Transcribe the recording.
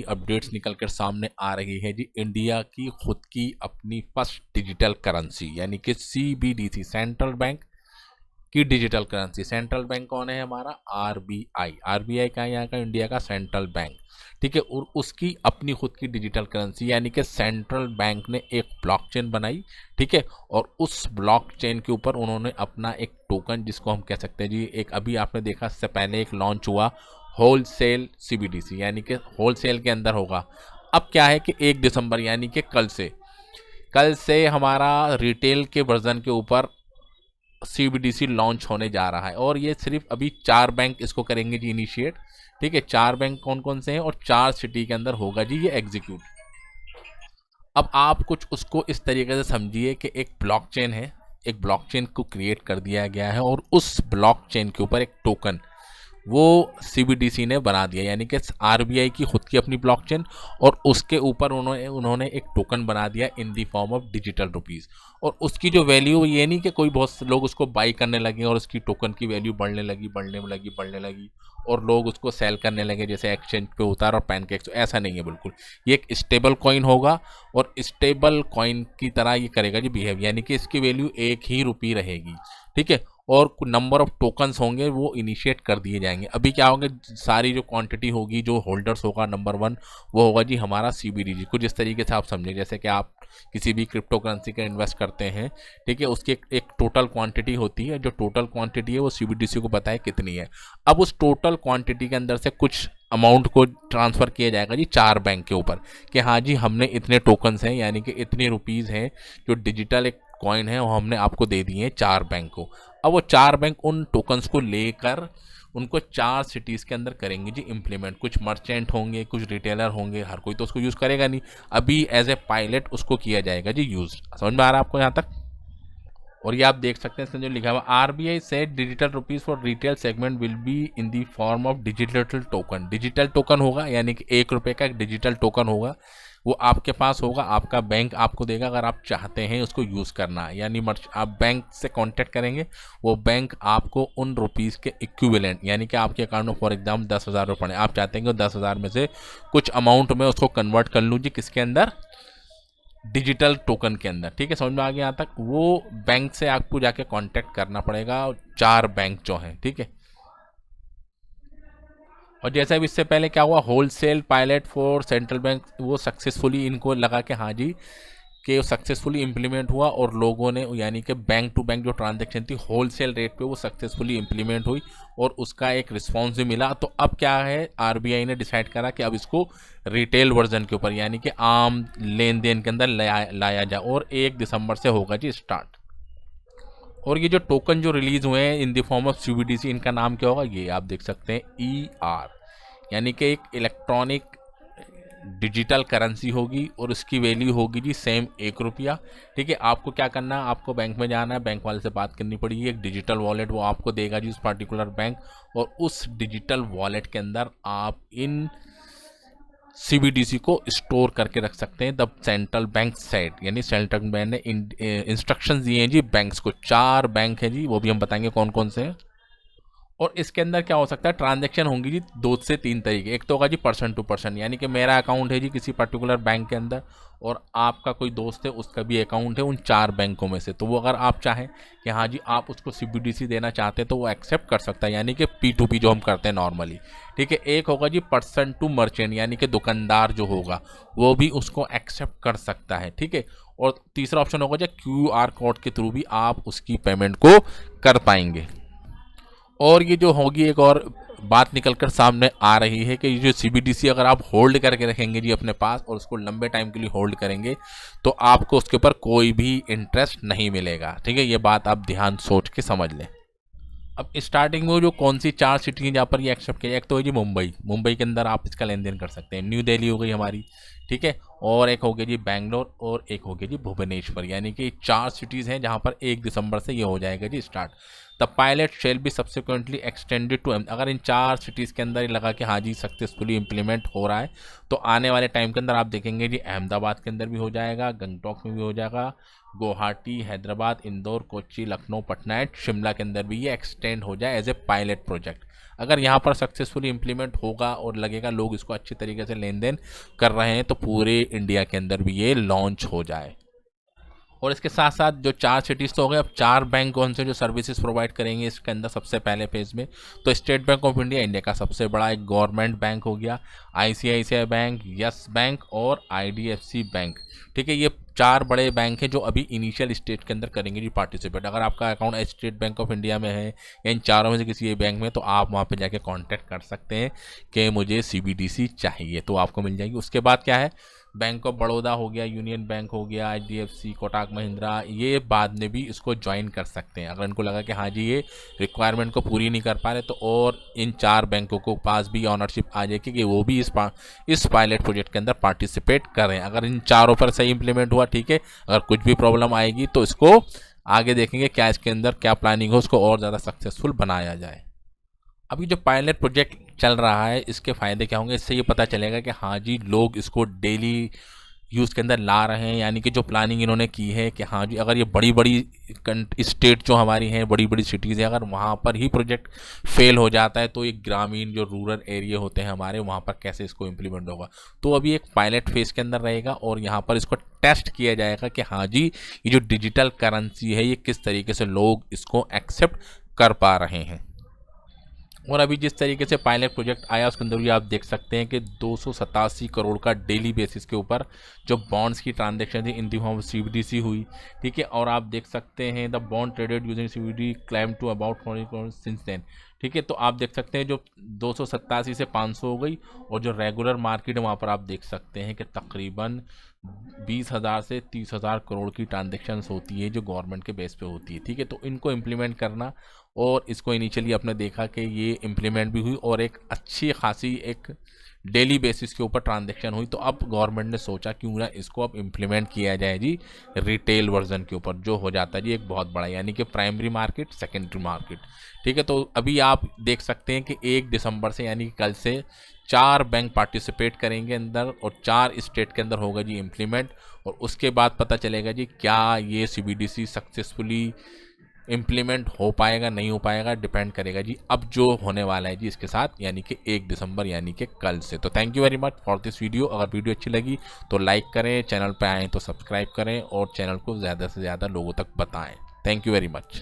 Updates निकल कर सामने आ रही है जी। इंडिया की खुद की अपनी फर्स्ट डिजिटल करेंसी यानी कि सीबीडीसी, सेंट्रल बैंक की डिजिटल करेंसी। सेंट्रल बैंक कौन है हमारा? आरबीआई। आरबीआई का यहाँ का इंडिया का सेंट्रल बैंक, ठीक है। और उसकी अपनी खुद की डिजिटल करेंसी यानी कि सेंट्रल बैंक ने एक ब्लॉकचेन बनाई, ठीक है। और उस ब्लॉकचेन के ऊपर उन्होंने अपना एक टोकन, जिसको हम कह सकते हैं जी, एक अभी आपने देखा इससे पहले एक लॉन्च हुआ होलसेल सीबीडीसी, यानी कि होलसेल के अंदर होगा। अब क्या है कि 1 दिसंबर यानी कि कल से हमारा रिटेल के वर्जन के ऊपर सीबीडीसी लॉन्च होने जा रहा है। और ये सिर्फ अभी 4 बैंक इसको करेंगे जी इनिशिएट, ठीक है। 4 बैंक कौन कौन से हैं और 4 सिटी के अंदर होगा जी ये एग्जीक्यूट। अब आप कुछ उसको इस तरीके से समझिए कि एक ब्लॉकचेन है, एक ब्लॉकचेन को क्रिएट कर दिया गया है और उस ब्लॉकचेन के ऊपर एक टोकन वो सीबीडीसी ने बना दिया, यानी कि आरबीआई की खुद की अपनी ब्लॉकचेन और उसके ऊपर उन्होंने एक टोकन बना दिया in the form of digital rupees. और उसकी जो वैल्यू, ये नहीं कि कोई बहुत लोग उसको बाई करने लगे और उसकी टोकन की वैल्यू बढ़ने लगी और लोग उसको सेल करने लगे जैसे एक्सचेंज पे उतार और पैनकेक्स, ऐसा नहीं है बिल्कुल। ये एक स्टेबल कॉइन होगा और स्टेबल कॉइन की तरह ये करेगा जी बिहेव, यानी कि इसकी वैल्यू 1 ही रुपये रहेगी, ठीक है। और नंबर ऑफ टोकन्स होंगे वो इनिशिएट कर दिए जाएंगे। अभी क्या होगा, सारी जो क्वांटिटी होगी, जो होल्डर्स होगा नंबर 1 वो होगा जी हमारा सीबीडीसी। कुछ इस तरीके से आप समझें जैसे कि आप किसी भी क्रिप्टो करेंसी का इन्वेस्ट करते हैं, ठीक है। उसकी एक टोटल क्वांटिटी होती है, जो टोटल क्वांटिटी है वो सीबीडीसी को पता है कितनी है। अब उस टोटल क्वांटिटी के अंदर से कुछ अमाउंट को ट्रांसफ़र किया जाएगा जी 4 बैंक के ऊपर कि हाँ जी हमने इतने टोकन्स हैं, यानी कि इतने रुपीज़ हैं जो डिजिटल एक कॉइन है वो हमने आपको दे दिए हैं 4 बैंक को। अब वो 4 बैंक उन टोकन्स को लेकर उनको 4 सिटीज़ के अंदर करेंगे जी इम्प्लीमेंट। कुछ मर्चेंट होंगे, कुछ रिटेलर होंगे, हर कोई तो उसको यूज़ करेगा नहीं। अभी एज ए पायलट उसको किया जाएगा जी यूज़। समझ में आ रहा है आपको यहाँ तक? और ये आप देख सकते हैं इसमें जो लिखा हुआ RBI said digital rupees for retail segment will be in the form of digital token. Digital token होगा यानी कि 1 रुपये का एक डिजिटल टोकन होगा, वो आपके पास होगा, आपका बैंक आपको देगा अगर आप चाहते हैं उसको यूज़ करना। यानी आप बैंक से कांटेक्ट करेंगे, वो बैंक आपको उन रुपीज़ के इक्विवेलेंट, यानी कि आपके अकाउंट में फॉर एग्जाम्पल 10,000 रुपये, आप चाहते हैं कि 10,000 में से कुछ अमाउंट में उसको कन्वर्ट कर लूँ जी किसके अंदर, डिजिटल टोकन के अंदर, ठीक है। समझ में आ गया यहाँ तक? वो बैंक से आपको जाके कांटेक्ट करना पड़ेगा, 4 बैंक जो हैं, ठीक है। और जैसा भी इससे पहले क्या हुआ, wholesale pilot for central bank, वो सक्सेसफुली इनको लगा कि हाँ जी कि सक्सेसफुली इम्प्लीमेंट हुआ और लोगों ने, यानी कि बैंक टू बैंक जो ट्रांजैक्शन थी होलसेल रेट पे वो सक्सेसफुली इम्प्लीमेंट हुई और उसका एक रिस्पॉन्स भी मिला। तो अब क्या है, आरबीआई ने डिसाइड करा कि अब इसको रिटेल वर्जन के ऊपर यानी कि आम लेन देन के अंदर लाया जाए और 1 दिसंबर से होगा जी स्टार्ट। और ये जो टोकन जो रिलीज हुए हैं in the form of CBDC, इनका नाम क्या होगा ये आप देख सकते हैं, ER, यानी कि एक इलेक्ट्रॉनिक डिजिटल करेंसी होगी और उसकी वैल्यू होगी जी सेम 1 रुपया, ठीक है। आपको क्या करना है, आपको बैंक में जाना है, बैंक वाले से बात करनी पड़ेगी, एक डिजिटल वॉलेट वो आपको देगा जी उस पर्टिकुलर बैंक, और उस डिजिटल वॉलेट के अंदर आप इन सीबीडीसी को स्टोर करके रख सकते हैं। द सेंट्रल बैंक सेट, यानी सेंट्रल बैंक ने इंस्ट्रक्शंस दिए हैं जी बैंक्स को। 4 बैंक हैं जी, वो भी हम बताएंगे कौन कौन से हैं। और इसके अंदर क्या हो सकता है, ट्रांजैक्शन होंगी जी 2 से 3 तरीके। एक तो होगा जी पर्सन टू पर्सन, यानी कि मेरा अकाउंट है जी किसी पर्टिकुलर बैंक के अंदर और आपका कोई दोस्त है उसका भी अकाउंट है उन 4 बैंकों में से, तो वो अगर आप चाहें कि हाँ जी आप उसको सीबीडीसी देना चाहते हैं तो वो एक्सेप्ट कर सकता है, यानी कि P2P जो हम करते हैं नॉर्मली, ठीक है। एक होगा जी पर्सन टू मर्चेंट, यानी कि दुकानदार जो होगा वो भी उसको एक्सेप्ट कर सकता है, ठीक है। और तीसरा ऑप्शन होगा जी QR कोड के थ्रू भी आप उसकी पेमेंट को कर पाएंगे। और ये जो होगी एक और बात निकल कर सामने आ रही है कि ये जो सीबीडीसी अगर आप होल्ड करके रखेंगे जी अपने पास और उसको लंबे टाइम के लिए होल्ड करेंगे तो आपको उसके ऊपर कोई भी इंटरेस्ट नहीं मिलेगा, ठीक है। ये बात आप ध्यान सोच के समझ लें। अब स्टार्टिंग में जो कौन सी 4 सिटी हैं जहाँ पर ये एक्सेप्ट किया, एक तो है जी मुंबई के अंदर आप इसका लेन देन कर सकते हैं, न्यू दिल्ली हो गई हमारी, ठीक है। और एक हो गया जी बैंगलोर और एक हो गया जी भुवनेश्वर, यानी कि 4 सिटीज़ हैं जहाँ पर 1 दिसंबर से ये हो जाएगा जी start. The pilot shall be subsequently extended to, अगर इन 4 सिटीज़ के अंदर ही लगा कि हाँ जी सक्सेसफुली इम्प्लीमेंट हो रहा है, तो आने वाले टाइम के अंदर आप देखेंगे जी अहमदाबाद के अंदर भी हो जाएगा, गंगटोक में भी हो जाएगा, गुवाहाटी, हैदराबाद, इंदौर, कोच्चि, लखनऊ, पटना एंड शिमला के अंदर भी ये एक्सटेंड हो जाए एज ए पायलट प्रोजेक्ट। अगर यहाँ पर सक्सेसफुली इम्प्लीमेंट होगा और लगेगा लोग इसको अच्छी तरीके से लेन देन कर रहे हैं, तो पूरे इंडिया के अंदर भी ये लॉन्च हो जाए। और इसके साथ साथ जो 4 सिटीज़ तो हो गए, अब 4 बैंक कौन से जो सर्विसेज प्रोवाइड करेंगे इसके अंदर सबसे पहले फेज में, तो state bank of India India का सबसे बड़ा एक गवर्नमेंट बैंक हो गया, आईसीआईसीआई बैंक, यस बैंक और आईडीएफसी बैंक। ठीक है, ये 4 बड़े बैंक हैं जो अभी इनिशियल स्टेज के अंदर करेंगे जी पार्टिसिपेट। अगर आपका account state bank of India में है या इन चारों में से किसी एक बैंक में, तो आप वहाँ पे जाके कांटेक्ट कर सकते हैं कि मुझे सीबीडीसी चाहिए, तो आपको मिल जाएगी। उसके बाद क्या है, बैंक ऑफ बड़ौदा हो गया, यूनियन बैंक हो गया, एचडीएफसी, कोटक महिंद्रा, ये बाद में भी इसको ज्वाइन कर सकते हैं अगर इनको लगा कि हाँ जी ये रिक्वायरमेंट को पूरी नहीं कर पा रहे, तो और इन 4 बैंकों को पास भी ऑनरशिप आ जाएगी कि वो भी इस पायलट प्रोजेक्ट के अंदर पार्टिसिपेट करें। अगर इन चारों पर सही इंप्लीमेंट हुआ ठीक है, अगर कुछ भी प्रॉब्लम आएगी तो इसको आगे देखेंगे क्या इसके अंदर क्या प्लानिंग हो, उसको और ज़्यादा सक्सेसफुल बनाया जाए। अभी जो पायलट प्रोजेक्ट चल रहा है इसके फ़ायदे क्या होंगे, इससे ये पता चलेगा कि हाँ जी लोग इसको डेली यूज़ के अंदर ला रहे हैं, यानी कि जो प्लानिंग इन्होंने की है कि हाँ जी अगर ये बड़ी बड़ी स्टेट जो हमारी हैं, बड़ी बड़ी सिटीज़ हैं, अगर वहाँ पर ही प्रोजेक्ट फेल हो जाता है तो ये ग्रामीण जो रूरल एरिया होते हैं हमारे, वहाँ पर कैसे इसको इम्प्लीमेंट होगा। तो अभी एक पायलट फेज़ के अंदर रहेगा और यहाँ पर इसको टेस्ट किया जाएगा कि हाँ जी ये जो डिजिटल करेंसी है ये किस तरीके से लोग इसको एक्सेप्ट कर पा रहे हैं। और अभी जिस तरीके से पायलट प्रोजेक्ट आया उसके अंदर भी आप देख सकते हैं कि 287 करोड़ का डेली बेसिस के ऊपर जो बॉन्ड्स की ट्रांजैक्शन थी इन दी फॉर्म सीबीडीसी हुई। ठीक है, और आप देख सकते हैं the bond traded using CBD climb to about 40 crore since then. ठीक है, तो आप देख सकते हैं जो 287 से 500 हो गई, और जो रेगुलर मार्केट है वहाँ पर आप देख सकते हैं कि तकरीबन 20,000 से 30,000 करोड़ की ट्रांजेक्शन्स होती है जो गवर्नमेंट के बेस पे होती है। ठीक है, तो इनको इम्प्लीमेंट करना, और इसको इनिशियली आपने देखा कि ये इम्प्लीमेंट भी हुई और एक अच्छी खासी एक डेली बेसिस के ऊपर ट्रांजैक्शन हुई, तो अब गवर्नमेंट ने सोचा क्यों ना इसको अब इम्प्लीमेंट किया जाए जी रिटेल वर्जन के ऊपर, जो हो जाता है जी एक बहुत बड़ा, यानी कि प्राइमरी मार्केट, सेकेंडरी मार्केट। ठीक है, तो अभी आप देख सकते हैं कि 1 दिसंबर से यानी कि कल से 4 बैंक पार्टिसिपेट करेंगे अंदर, और 4 स्टेट के अंदर होगा जी इम्प्लीमेंट, और उसके बाद पता चलेगा जी क्या ये सीबीडीसी सक्सेसफुली इम्प्लीमेंट हो पाएगा नहीं हो पाएगा, डिपेंड करेगा जी अब जो होने वाला है जी इसके साथ, यानी कि 1 दिसंबर यानी कि कल से। तो thank you very much for this video. अगर वीडियो अच्छी लगी तो लाइक करें, चैनल पे आएँ तो सब्सक्राइब करें और चैनल को ज़्यादा से ज़्यादा लोगों तक बताएं। Thank you very much.